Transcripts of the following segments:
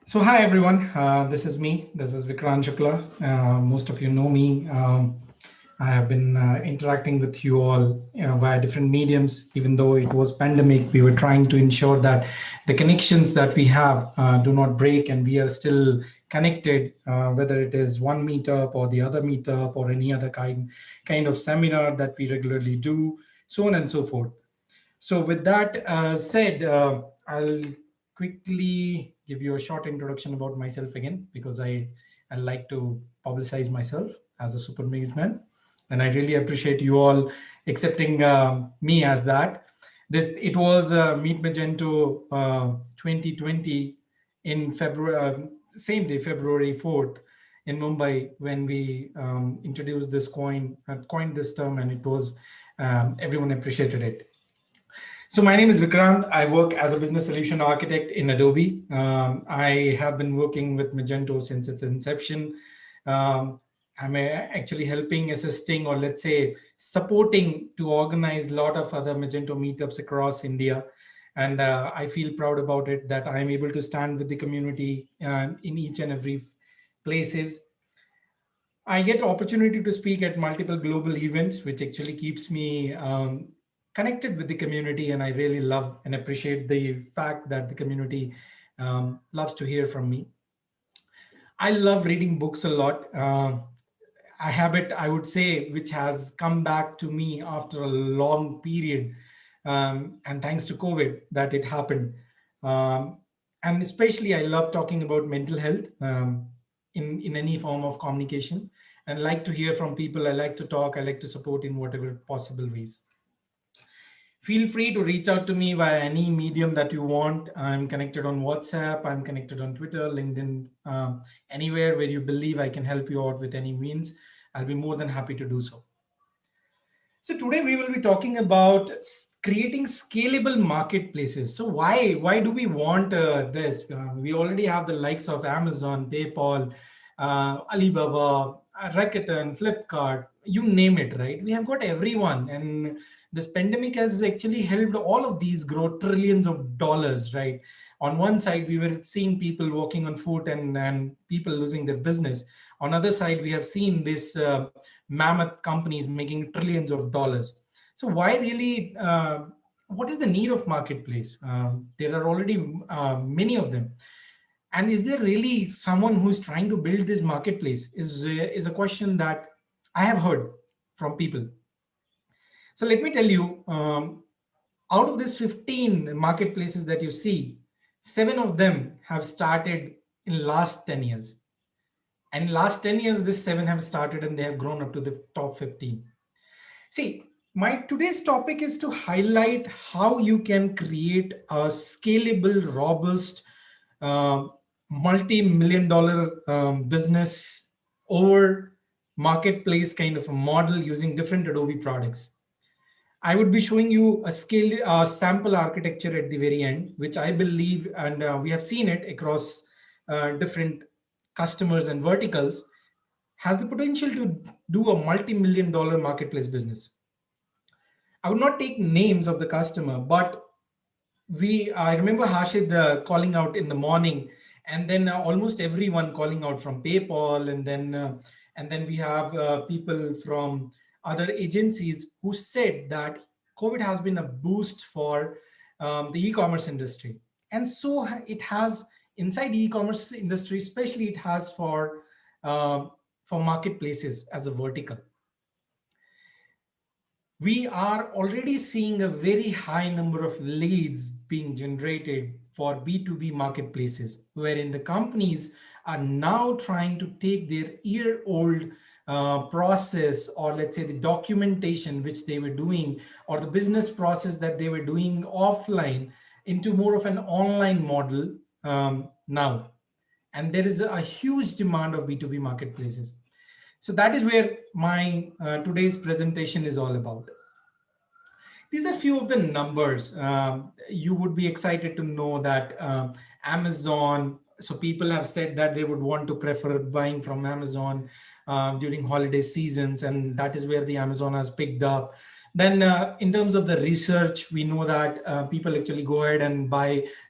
So hi everyone, this is me. This is Vikrant Shukla. Most of you know me. I have been interacting with you all via different mediums. Even though it was pandemic, we were trying to ensure that the connections that we have do not break, and we are still connected. Whether it is one meetup or the other meetup or any other kind of seminar that we regularly do, so on and so forth. So, with that said, I'll quickly give you a short introduction about myself again because I like to publicize myself as a super man, and I really appreciate you all accepting me as that. This it was Meet Magento 2020 in February, same day, February 4th in Mumbai when we introduced this coined this term, and it was everyone appreciated it. So my name is Vikrant. I work as a business solution architect in Adobe. I have been working with Magento since its inception. Um, I'm actually helping, assisting, or let's say supporting to organize a lot of other Magento meetups across India. And I feel proud about it that I'm able to stand with the community in each and every places. I get opportunity to speak at multiple global events, which actually keeps me connected with the community, and I really love and appreciate the fact that the community loves to hear from me. I love reading books a lot. A habit, I would say, which has come back to me after a long period, and thanks to COVID that it happened. Um, and especially, I love talking about mental health in any form of communication, and like to hear from people. I like to talk. I like to support in whatever possible ways. Feel free to reach out to me via any medium that you want. I'm connected on WhatsApp. I'm connected on Twitter, LinkedIn, anywhere where you believe I can help you out with any means. I'll be more than happy to do so. So today we will be talking about creating scalable marketplaces. So why do we want this? We already have the likes of Amazon, PayPal, Alibaba, Rakuten, Flipkart, you name it, right? We have got everyone, and this pandemic has actually helped all of these grow trillions of dollars, right? On one side, we were seeing people walking on foot and people losing their business. On other side, we have seen this mammoth companies making trillions of dollars. So why really? What is the need of marketplace? There are already many of them, and is there really someone who's trying to build this marketplace? Is a question that I have heard from people. So let me tell you, out of these 15 marketplaces that you see, seven of them have started in last 10 years. And in last 10 years, these seven have started and they have grown up to the top 15. See, my today's topic is to highlight how you can create a scalable, robust, uh, multi-million dollar business over marketplace kind of a model using different Adobe products. I would be showing you a scale sample architecture at the very end, which I believe, and we have seen it across different customers and verticals, has the potential to do a multi-million dollar marketplace business. I would not take names of the customer, but I remember Hashid calling out in the morning, and then almost everyone calling out from PayPal, and then we have people from other agencies who said that COVID has been a boost for the e-commerce industry, and so it has inside the e-commerce industry, especially it has for marketplaces as a vertical. We are already seeing a very high number of leads being generated for B2B marketplaces, wherein the companies are now trying to take their year-old process, or let's say the documentation which they were doing, or the business process that they were doing offline, into more of an online model now. And there is a huge demand of B2B marketplaces. So that is where my today's presentation is all about. These are few of the numbers. You would be excited to know that Amazon, so people have said that they would want to prefer buying from Amazon during holiday seasons, and that is where the Amazon has picked up. Then in terms of the research, we know that people actually go ahead and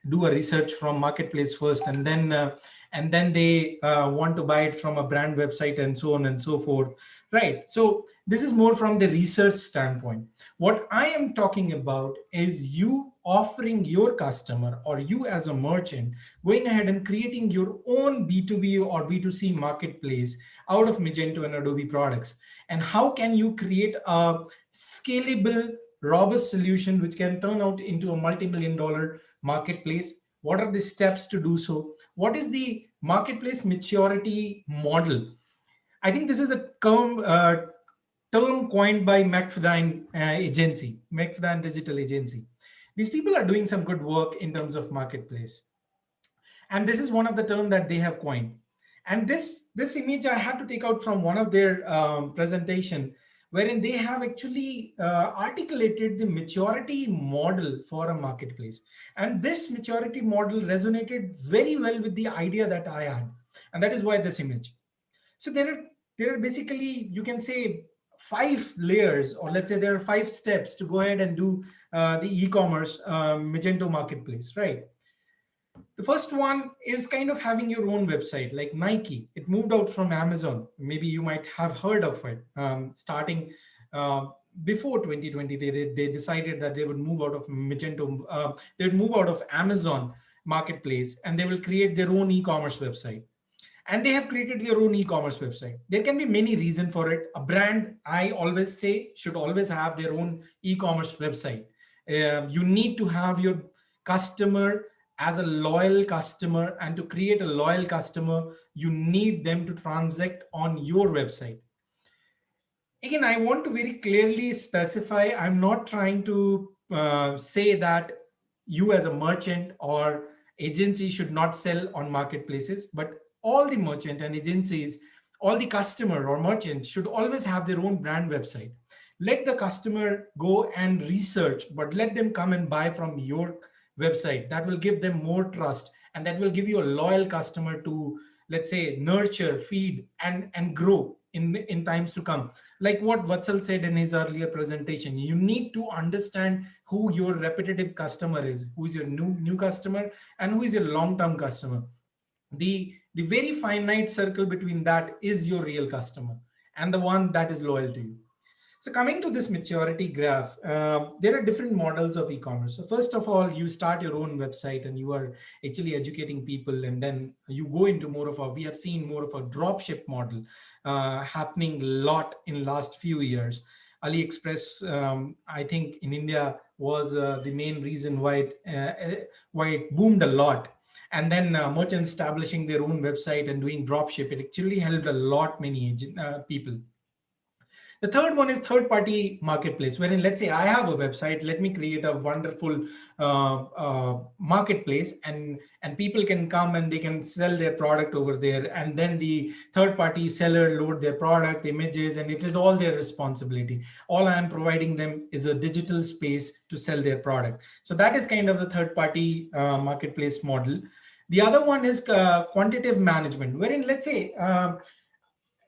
do a research from marketplace first, and then they want to buy it from a brand website and so on and so forth, right? So this is more from the research standpoint. What I am talking about is you offering your customer, or you as a merchant, going ahead and creating your own B2B or B2C marketplace out of Magento and Adobe products. And how can you create a scalable, robust solution which can turn out into a multi-million dollar marketplace? What are the steps to do so? What is the marketplace maturity model? I think this is a term coined by McFadden Digital Agency. These people are doing some good work in terms of marketplace, and this is one of the terms that they have coined. And this image I had to take out from one of their presentation, wherein they have actually articulated the maturity model for a marketplace. And this maturity model resonated very well with the idea that I had, and that is why this image. So there are basically, you can say, 5 layers, or let's say there are 5 steps to go ahead and do the e-commerce Magento marketplace, right? The first one is kind of having your own website, like Nike. It moved out from Amazon. Maybe you might have heard of it. Starting before 2020, they decided that they would move out of Magento. They would move out of Amazon marketplace, and they will create their own e-commerce website. And they have created their own e-commerce website. There can be many reasons for it. A brand, I always say, should always have their own e-commerce website. You need to have your customer as a loyal customer, and to create a loyal customer, you need them to transact on your website. Again, I want to very clearly specify, I'm not trying to say that you as a merchant or agency should not sell on marketplaces, but all the merchant and agencies, all the customer or merchant should always have their own brand website. Let the customer go and research, but let them come and buy from your website. That will give them more trust, and that will give you a loyal customer to, let's say, nurture, feed, and grow in times to come. Like what Vatsal said in his earlier presentation, you need to understand who your repetitive customer is, who is your new customer, and who is your long-term customer. The very finite circle between that is your real customer, and the one that is loyal to you. So coming to this maturity graph, there are different models of e-commerce. So first of all, you start your own website and you are actually educating people, and then you go into we have seen more of a dropship model happening a lot in last few years. AliExpress, I think in India was the main reason why it boomed a lot. And then merchants establishing their own website and doing dropship, it actually helped a lot many people. The third one is third-party marketplace, wherein, let's say I have a website, let me create a wonderful marketplace, and people can come and they can sell their product over there, and then the third-party seller load their product images, and it is all their responsibility. All I am providing them is a digital space to sell their product. So that is kind of the third-party marketplace model. The other one is quantitative management, wherein, let's say,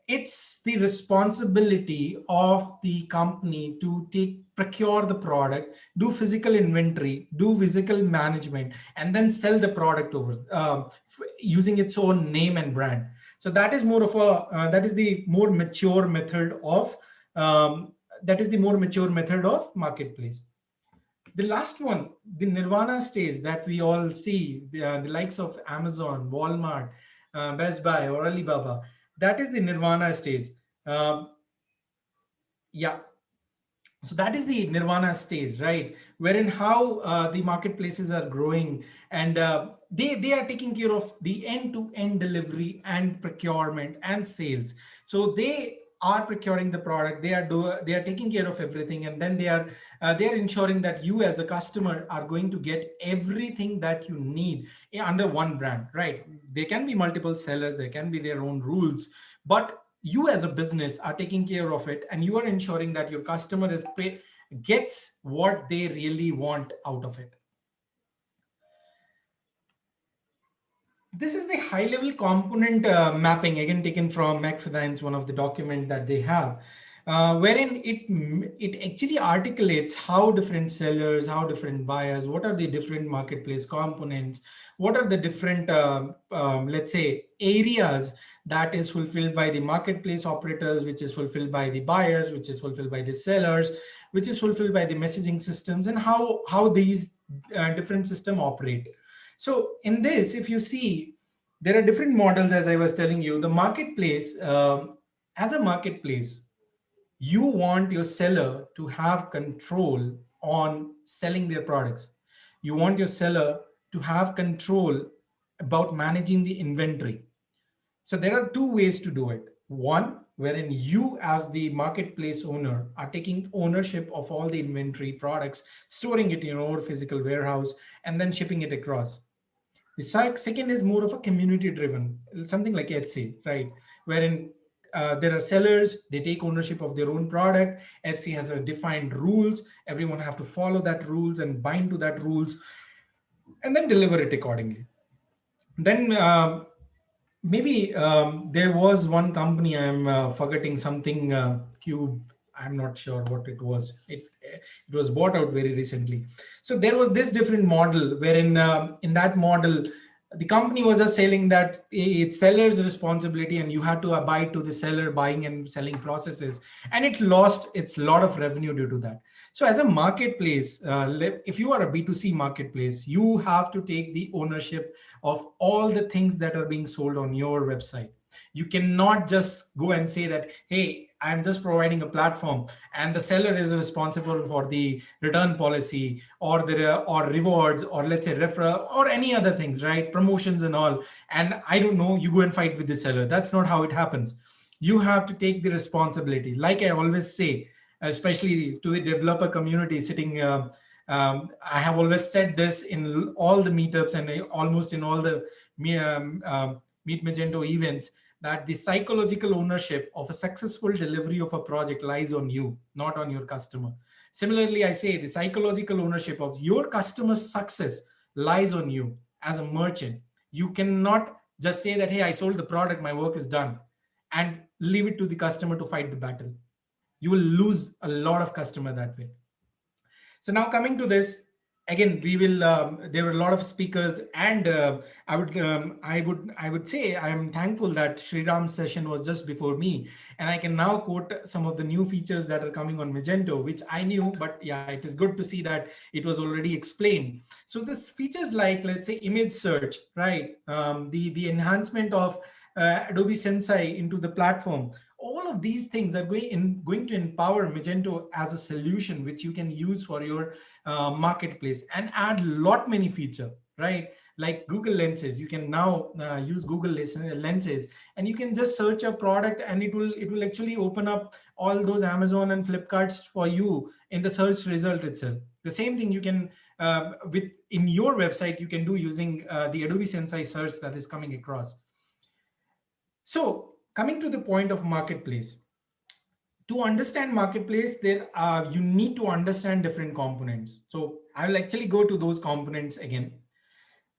it's the responsibility of the company to procure the product, do physical inventory, do physical management, and then sell the product over using its own name and brand. So that is more of that is the more mature method of marketplace. The last one, the nirvana stage that we all see, the likes of Amazon, Walmart, Best Buy, or Alibaba. That is the nirvana stage. Yeah. So that is the nirvana stage, right? Wherein how the marketplaces are growing, and they are taking care of the end-to-end delivery and procurement and sales. So they are procuring the product, they are taking care of everything, and then they are ensuring that you as a customer are going to get everything that you need under one brand, right? There can be multiple sellers, there can be their own rules, but you as a business are taking care of it, and you are ensuring that your customer gets what they really want out of it. This is the high level component mapping, again taken from McFadden's one of the document that they have. wherein it actually articulates how different sellers, how different buyers, what are the different marketplace components, what are the different let's say areas that is fulfilled by the marketplace operators, which is fulfilled by the buyers, which is fulfilled by the sellers, which is fulfilled by the messaging systems, and how these different system operate. So in this, if you see, there are different models. As I was telling you, the marketplace, as a marketplace, you want your seller to have control on selling their products. You want your seller to have control about managing the inventory. So there are two ways to do it. One, wherein you as the marketplace owner are taking ownership of all the inventory products, storing it in your physical warehouse, and then shipping it across. The second is more of a community driven, something like Etsy, right? Wherein there are sellers, they take ownership of their own product. Etsy has a defined rules. Everyone have to follow that rules and bind to that rules, and then deliver it accordingly. Then maybe there was one company, I'm forgetting something, Cube. I'm not sure what it was. It was bought out very recently. So there was this different model wherein in that model the company was just selling that it's seller's responsibility and you had to abide to the seller buying and selling processes, and it lost its lot of revenue due to that. So as a marketplace, if you are a B2C marketplace, you have to take the ownership of all the things that are being sold on your website. You cannot just go and say that, hey, I'm just providing a platform and the seller is responsible for the return policy or the or rewards or let's say referral or any other things, right? Promotions and all. And I don't know, you go and fight with the seller. That's not how it happens. You have to take the responsibility. Like I always say, especially to the developer community sitting, I have always said this in all the meetups and almost in all the Meet Magento events, that the psychological ownership of a successful delivery of a project lies on you, not on your customer. Similarly, I say the psychological ownership of your customer's success lies on you as a merchant. You cannot just say that, hey, I sold the product, my work is done, and leave it to the customer to fight the battle. You will lose a lot of customer that way. So now coming to this, again, we will. There were a lot of speakers, and I would say I am thankful that Sriram's session was just before me, and I can now quote some of the new features that are coming on Magento, which I knew, but yeah, it is good to see that it was already explained. So this features like, let's say, image search, right? The enhancement of Adobe Sensei into the platform. All of these things are going to empower Magento as a solution which you can use for your marketplace and add lot many feature, right? Like Google Lenses, you can now use Google Lenses, and you can just search a product and it will actually open up all those Amazon and Flipkarts for you in the search result itself. The same thing you can with in your website you can do using the Adobe Sensei search that is coming across. So coming to the point of marketplace, to understand marketplace, there you need to understand different components. So I will actually go to those components again.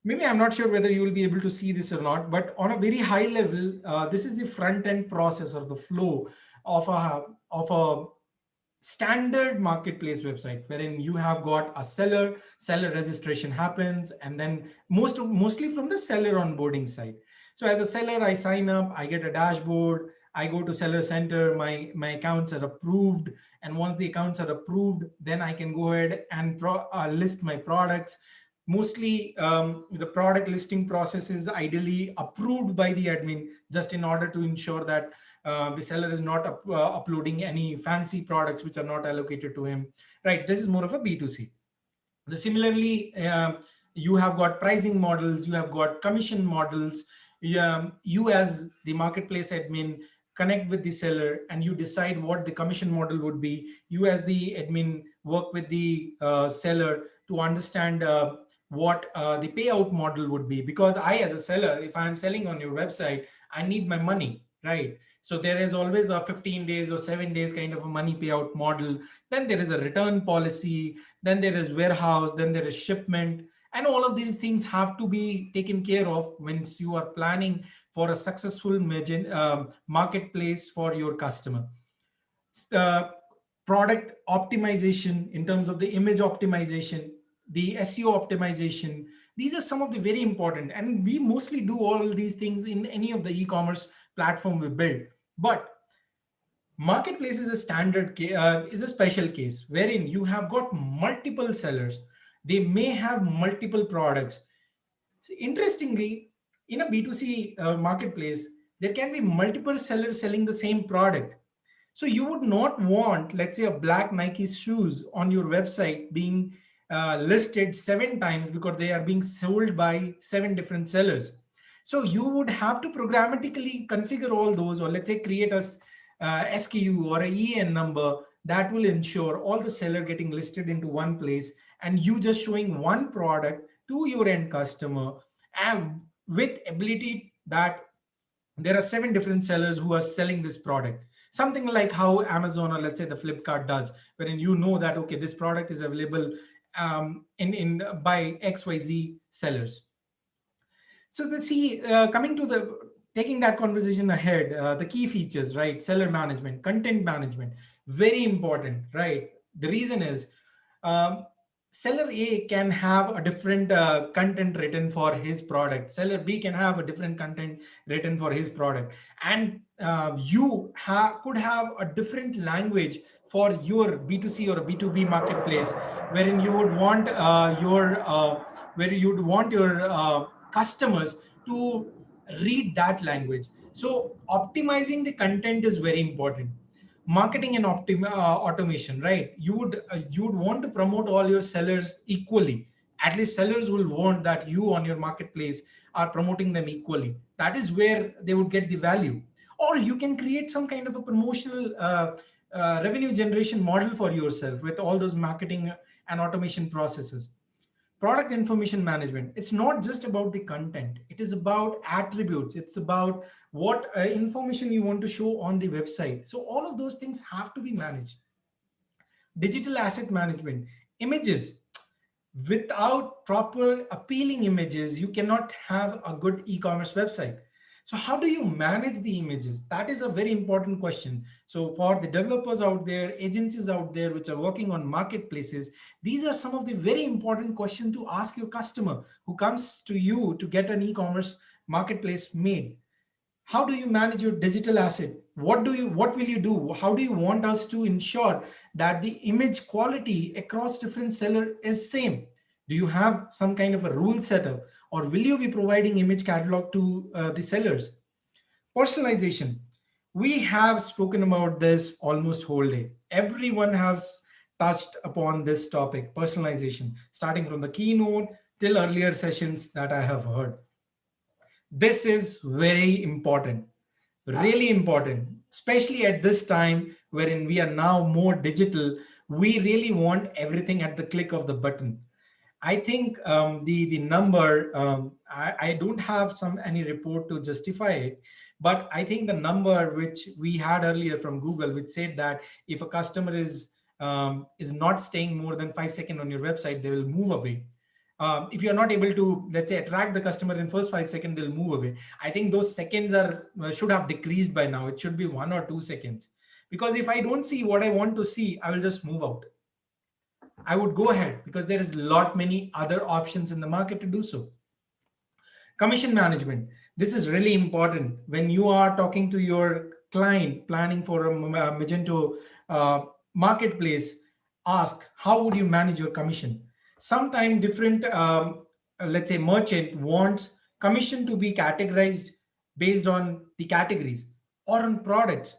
Maybe I'm not sure whether you will be able to see this or not, but on a very high level, this is the front end process or the flow of a standard marketplace website, wherein you have got a seller registration happens, and then mostly from the seller onboarding side. So as a seller, I sign up, I get a dashboard, I go to seller center, my accounts are approved, and once the accounts are approved, then I can go ahead and list my products. Mostly the product listing process is ideally approved by the admin, just in order to ensure that the seller is not uploading any fancy products which are not allocated to him, right? This is more of a B2C. Similarly, you have got pricing models, you have got commission models. You as the marketplace admin connect with the seller and you decide what the commission model would be. You as the admin work with the seller to understand what the payout model would be, because I as a seller, if I'm selling on your website, I need my money, right? So there is always a 15 days or 7 days kind of a money payout model. Then there is a return policy, then there is warehouse, then there is shipment, and all of these things have to be taken care of when you are planning for a successful marketplace for your customer. uh, product optimization in terms of the image optimization, the SEO optimization. These are some of the very important, and we mostly do all these things in any of the e-commerce platform we build. But marketplace is a is a special case wherein you have got multiple sellers. They may have multiple products. So interestingly, in a B2C marketplace, there can be multiple sellers selling the same product. So you would not want, let's say, a black Nike shoes on your website being listed 7 times because they are being sold by 7 different sellers. So you would have to programmatically configure all those, or let's say create a SKU or a EN number that will ensure all the seller getting listed into one place and you just showing one product to your end customer, and with ability that there are 7 different sellers who are selling this product, something like how Amazon or let's say the Flipkart does, wherein you know that okay, this product is available in by XYZ sellers. So the see, coming to the taking that conversation ahead, the key features, right? Seller management, content management, very important, right? The reason is um, seller A can have a different content written for his product. Seller B can have a different content written for his product, and could have a different language for your B2C or B2B marketplace, wherein you would want where you'd want your customers to read that language. So optimizing the content is very important. Marketing and automation, right? You would want to promote all your sellers equally. At least sellers will want that you on your marketplace are promoting them equally. That is where they would get the value. Or you can create some kind of a promotional revenue generation model for yourself with all those marketing and automation processes. Product information management, it's not just about the content, it is about attributes, it's about what information you want to show on the website. So all of those things have to be managed. Digital asset management, images. Without proper appealing images, you cannot have a good e-commerce website. So how do you manage the images? That is a very important question. So for the developers out there, agencies out there which are working on marketplaces, these are some of the very important questions to ask your customer who comes to you to get an e-commerce marketplace made. How do you manage your digital asset? What will you do? How do you want us to ensure that the image quality across different seller is same? Do you have some kind of a rule setup, or will you be providing image catalog to the sellers? Personalization, we have spoken about this almost whole day. Everyone has touched upon this topic, personalization, starting from the keynote till earlier sessions that I have heard. This is very important, really important, especially at this time wherein we are now more digital. We really want everything at the click of the button. I think the number, I don't have any report to justify it, but I think the number which we had earlier from Google, which said that if a customer is not staying more than 5 seconds on your website, they will move away. If you're not able to, let's say, attract the customer in first 5 seconds, they'll move away. I think those seconds are should have decreased by now. It should be 1 or 2 seconds, because if I don't see what I want to see, I will just move out. I would go ahead because there is a lot many other options in the market to do so. Commission management. This is really important when you are talking to your client planning for a Magento marketplace. Ask, how would you manage your commission? Sometimes different, let's say, merchant wants commission to be categorized based on the categories or on products.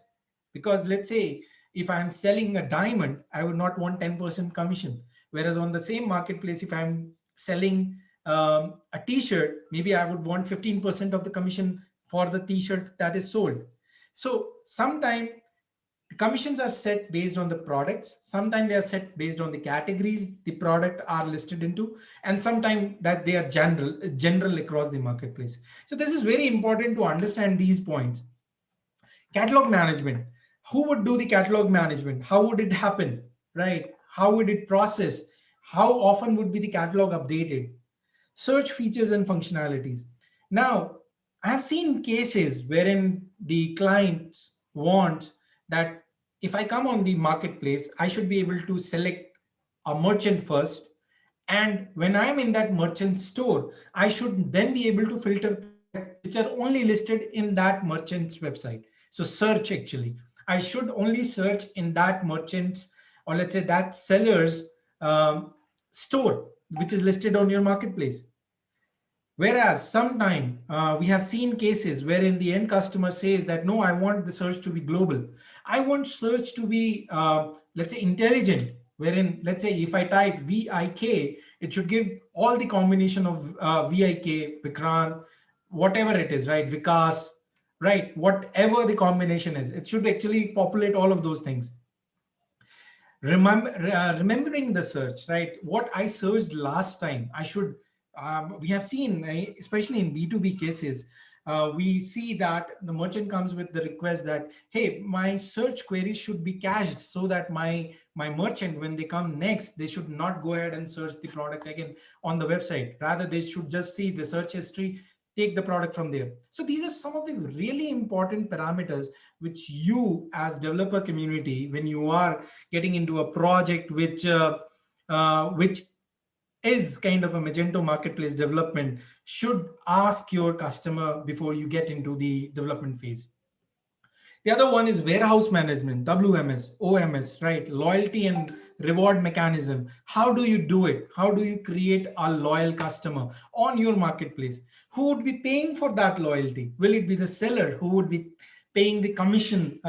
Because let's say if I'm selling a diamond, I would not want 10% commission. Whereas on the same marketplace, if I'm selling a t-shirt, maybe I would want 15% of the commission for the t-shirt that is sold. So sometimes the commissions are set based on the products, sometimes they are set based on the categories the product are listed into, and sometimes that they are general across the marketplace. So this is very important to understand these points. Catalog management, who would do the catalog management? How would it happen, right? How would it process? How often would be the catalog updated? Search features and functionalities. Now, I have seen cases wherein the clients wants that if I come on the marketplace, I should be able to select a merchant first. And when I'm in that merchant store, I should then be able to filter products which are only listed in that merchant's website. So search actually. I should only search in that merchant's, or let's say that seller's store, which is listed on your marketplace. Whereas sometime we have seen cases wherein the end customer says that no, I want the search to be global. I want search to be, let's say, intelligent. Wherein, let's say, if I type VIK, it should give all the combination of VIK, Vikrant, whatever it is, right? Vikas, right? Whatever the combination is, it should actually populate all of those things. Remembering the search, right? What I searched last time, I should, we have seen, especially in B2B cases, we see that the merchant comes with the request that, hey, my search query should be cached so that my merchant, when they come next, they should not go ahead and search the product again on the website. Rather, they should just see the search history, take the product from there. So these are some of the really important parameters which you as developer community, when you are getting into a project which is kind of a Magento marketplace development, should ask your customer before you get into the development phase. The other one is warehouse management, WMS, OMS, right? Loyalty and reward mechanism. How do you do it? How do you create a loyal customer on your marketplace? Who would be paying for that loyalty? Will it be the seller who would be paying the commission,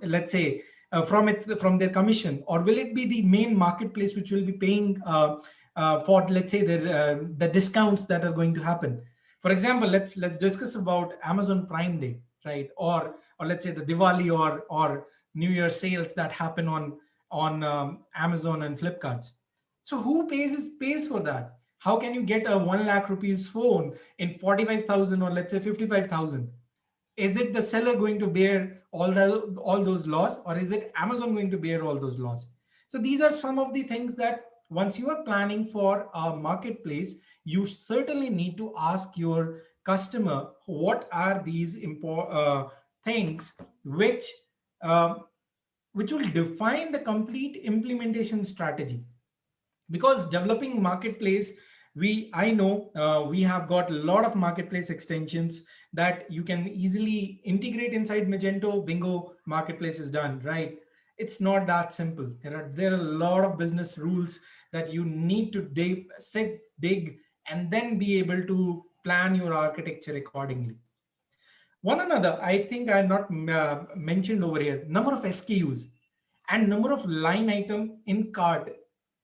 let's say, from their commission, or will it be the main marketplace which will be paying for, let's say, the discounts that are going to happen? For example, let's discuss about Amazon Prime Day, right? Or let's say the Diwali or New Year sales that happen on Amazon and Flipkarts. So who pays for that? How can you get a 1 lakh rupees phone in 45,000 or let's say 55,000? Is it the seller going to bear all those loss, or is it Amazon going to bear all those loss? So these are some of the things that once you are planning for a marketplace, you certainly need to ask your customer what are these things um, which will define the complete implementation strategy. Because developing marketplace, I know we have got a lot of marketplace extensions that you can easily integrate inside Magento. Bingo, marketplace is done, right? It's not that simple. There are a lot of business rules that you need to dig and then be able to plan your architecture accordingly. One another, I think I not mentioned over here, number of SKUs and number of line item in cart.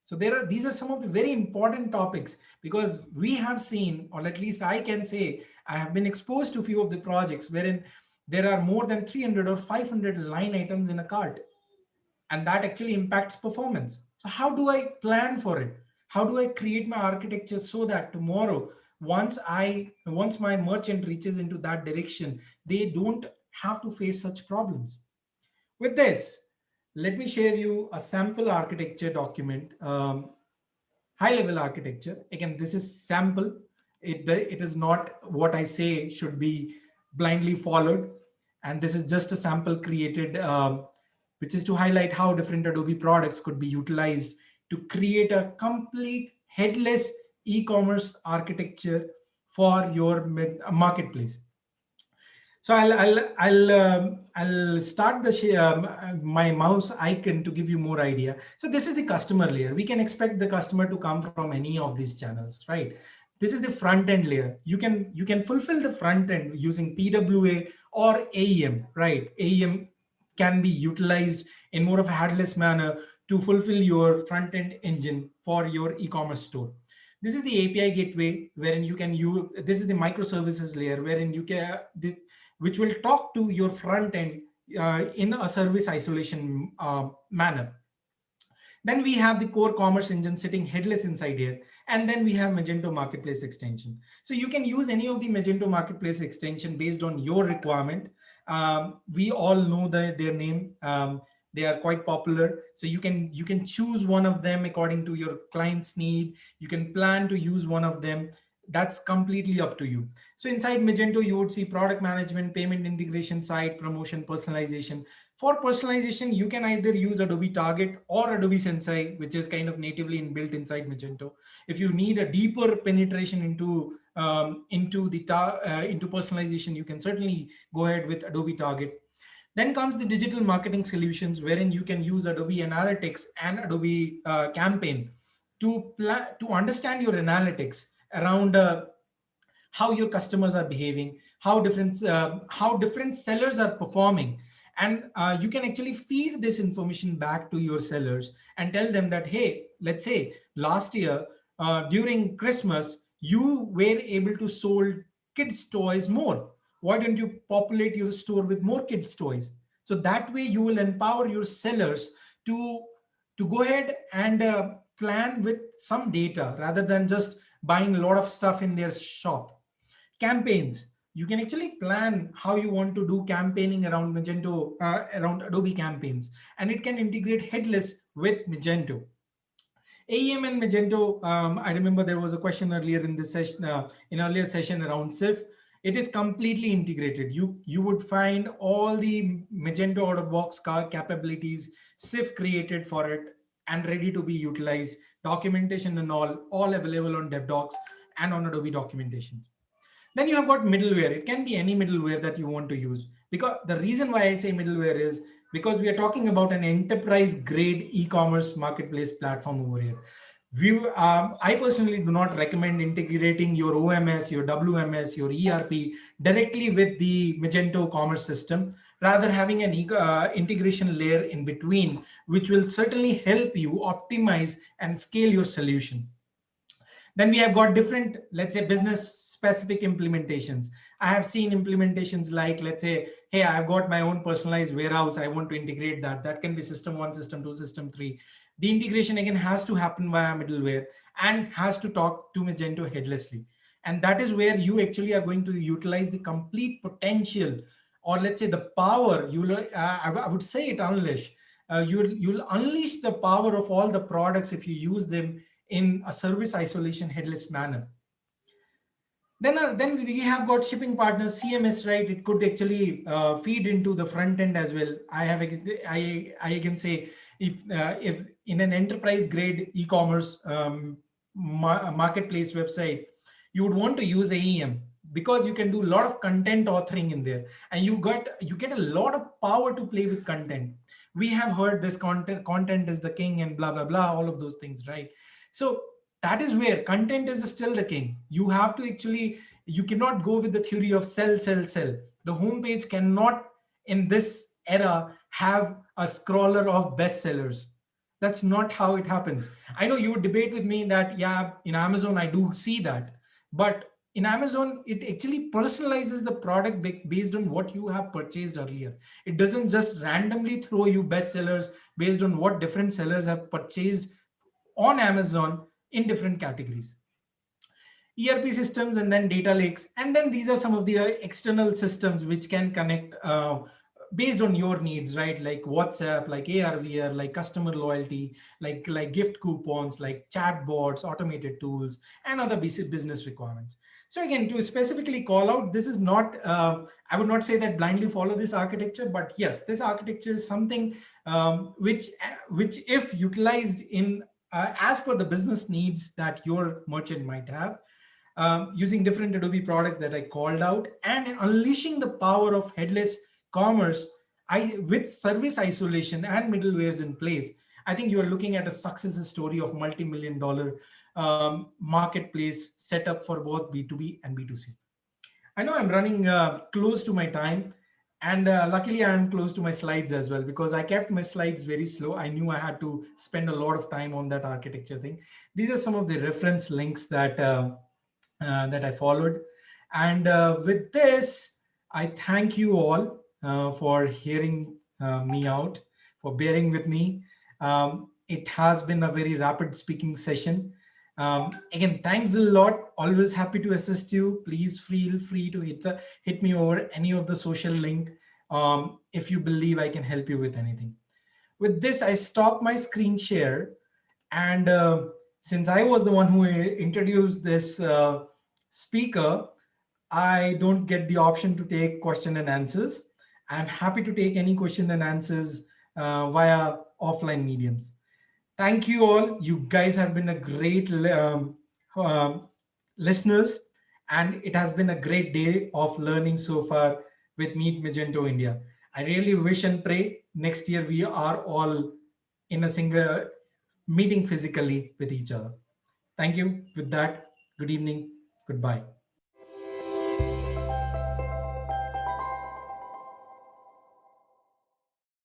So these are some of the very important topics, because we have seen, or at least I can say, I have been exposed to a few of the projects wherein there are more than 300 or 500 line items in a cart, and that actually impacts performance. So how do I plan for it? How do I create my architecture so that tomorrow, once my merchant reaches into that direction, they don't have to face such problems? With this, let me share you a sample architecture document, high level architecture. Again, this is sample. It is not what I say should be blindly followed. And this is just a sample created, which is to highlight how different Adobe products could be utilized to create a complete headless e-commerce architecture for your marketplace. So I'll start my mouse icon to give you more idea. So this is the customer layer. We can expect the customer to come from any of these channels, right? This is the front end layer. You can fulfill the front end using PWA or AEM, right? AEM can be utilized in more of a headless manner to fulfill your front end engine for your e-commerce store. This is the API gateway wherein you can use. This is the microservices layer wherein you can which will talk to your front end in a service isolation manner. Then we have the core commerce engine sitting headless inside here. And then we have Magento Marketplace extension. So you can use any of the Magento Marketplace extension based on your requirement. We all know their name. They are quite popular. So you can choose one of them according to your client's need. You can plan to use one of them. that's completely up to you. So inside Magento, you would see product management, payment integration, site promotion, personalization. For personalization, you can either use Adobe Target or Adobe Sensei, which is kind of natively inbuilt inside Magento. If you need a deeper penetration into personalization, you can certainly go ahead with Adobe Target. Then comes the digital marketing solutions, wherein you can use Adobe Analytics and Adobe Campaign to understand your analytics around how your customers are behaving, how different sellers are performing, and you can actually feed this information back to your sellers and tell them that, hey, let's say last year during Christmas you were able to sold kids toys more. Why don't you populate your store with more kids toys? So that way you will empower your sellers to go ahead and plan with some data rather than just buying a lot of stuff in their shop. Campaigns, you can actually plan how you want to do campaigning around Magento, around Adobe Campaigns, and it can integrate headless with Magento. AEM and Magento, I remember there was a question earlier in this session, in earlier session around SIF. It is completely integrated. You would find all the Magento out of box capabilities, SIF created for it and ready to be utilized, documentation and all available on DevDocs and on Adobe documentation. Then you have got middleware. It can be any middleware that you want to use. Because the reason why I say middleware is because we are talking about an enterprise grade e-commerce marketplace platform over here. I personally do not recommend integrating your OMS, your WMS, your ERP directly with the Magento commerce system. Rather, having an integration layer in between, which will certainly help you optimize and scale your solution. Then we have got different, let's say, business specific implementations. I have seen implementations like, let's say, hey, I've got my own personalized warehouse. I want to integrate that. That can be system 1, system 2, system 3. The integration again has to happen via middleware and has to talk to Magento headlessly. And that is where you actually are going to utilize the complete potential, or let's say the power. I would say it unleash. You'll unleash the power of all the products if you use them in a service isolation headless manner. Then we have got shipping partners, CMS, right? It could actually feed into the front end as well. I can say if in an enterprise grade e-commerce marketplace website, you would want to use AEM because you can do a lot of content authoring in there, and you get a lot of power to play with content. We have heard this content is the king and blah blah blah, all of those things, right? So that is where content is still the king. You have to actually, you cannot go with the theory of sell, sell, sell. The homepage cannot in this era have a scroller of bestsellers. That's not how it happens. I know you would debate with me that, yeah, in Amazon, I do see that. But in Amazon, it actually personalizes the product based on what you have purchased earlier. It doesn't just randomly throw you bestsellers based on what different sellers have purchased on Amazon in different categories. ERP systems and then data lakes. And then these are some of the external systems which can connect based on your needs, right? Like WhatsApp, like ARVR, like customer loyalty, like gift coupons, like chatbots, automated tools, and other basic business requirements. So again, to specifically call out, this is not, I would not say that blindly follow this architecture, but yes, this architecture is something which if utilized in as per the business needs that your merchant might have, using different Adobe products that I called out, and unleashing the power of headless commerce with service isolation and middlewares in place, I think you are looking at a success story of multi-million-dollar marketplace setup for both B2B and B2C. I know I'm running close to my time, and luckily I'm close to my slides as well, because I kept my slides very slow. I knew I had to spend a lot of time on that architecture thing. These are some of the reference links that that I followed. And with this, I thank you all for hearing me out, for bearing with me. It has been a very rapid speaking session. Again, thanks a lot. Always happy to assist you. Please feel free to hit me over any of the social link if you believe I can help you with anything. With this, I stop my screen share. And since I was the one who introduced this speaker, I don't get the option to take question and answers. I'm happy to take any question and answers via offline mediums. Thank you all. You guys have been a great um, listeners, and it has been a great day of learning so far with Meet Magento India. I really wish and pray next year we are all in a single meeting physically with each other. Thank you. With that, good evening. Goodbye.